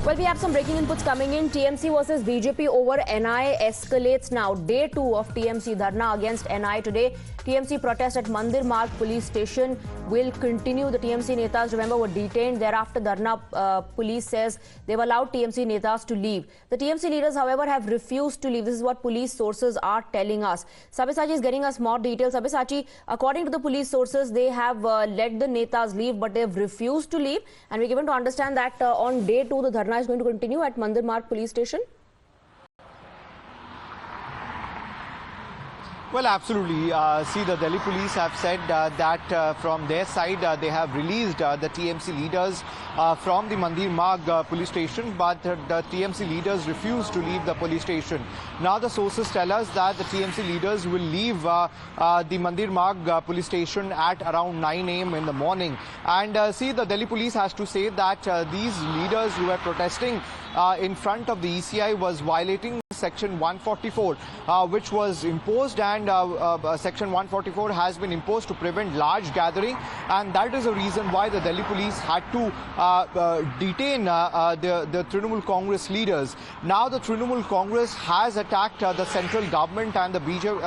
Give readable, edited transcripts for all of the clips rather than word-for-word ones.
Well, we have some breaking inputs coming in. TMC versus BJP over NI escalates now. Day 2 of TMC Dharna against NI today. TMC protest at Mandir Marg police station will continue. The TMC Netas, remember, were detained. Thereafter, Dharna police says they've allowed TMC Netas to leave. The TMC leaders, however, have refused to leave. This is what police sources are telling us. Sabyasachi is getting us more details. Sabyasachi, according to the police sources, they have let the Netas leave, but they've refused to leave. And we're given to understand that on day 2, the Dharna is going to continue at Mandir Marg police station. Well, absolutely. See, the Delhi police have said that from their side, they have released the TMC leaders from the Mandir Marg police station, but the TMC leaders refuse to leave the police station. Now, the sources tell us that the TMC leaders will leave the Mandir Marg police station at around 9 a.m. in the morning. And see, the Delhi police has to say that these leaders who were protesting in front of the ECI was violating Section 144, which was imposed, and Section 144 has been imposed to prevent large gathering, and that is the reason why the Delhi police had to detain the Trinamool Congress leaders. Now the Trinamool Congress has attacked the central government and the BJP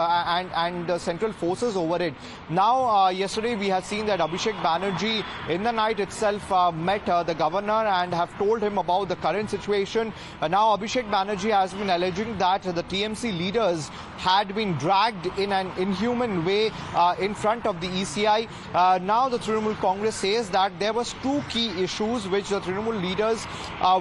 and the central forces over it. Now yesterday we have seen that Abhishek Banerjee in the night itself met the governor and have told him about the current situation. Now Abhishek Banerjee has been alleging that the TMC leaders had been dragged in an inhuman way in front of the ECI. Now the Trinamool Congress says that there was two key issues which the Trinamool leaders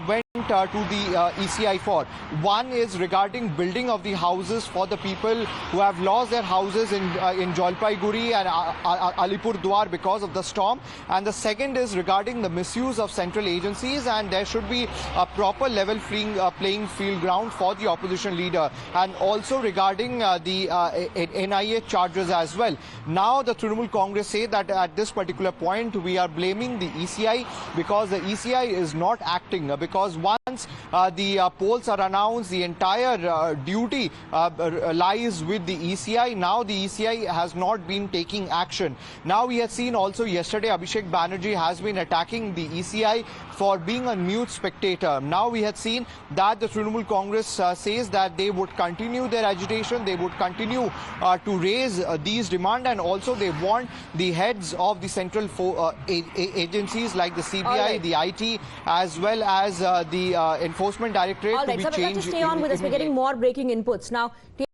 went to the ECI for. One is regarding building of the houses for the people who have lost their houses in Jalpaiguri and Alipurduar because of the storm, and the second is regarding the misuse of central agencies, and there should be a proper level playing field ground for the opposition leader, and also regarding the NIA charges as well. Now the Trinamool Congress say that at this particular point we are blaming the ECI because the ECI is not acting, because once the polls are announced, the entire duty lies with the ECI. Now the ECI has not been taking action. Now we have seen also yesterday Abhishek Banerjee has been attacking the ECI for being a mute spectator. Now we had seen that the Trinamool Congress says that they would continue their agitation, they would continue to raise these demands, and also they want the heads of the central agencies like the CBI, the IT, as well as the Enforcement Directorate to be changed. Stay on with us. We're getting more breaking inputs now.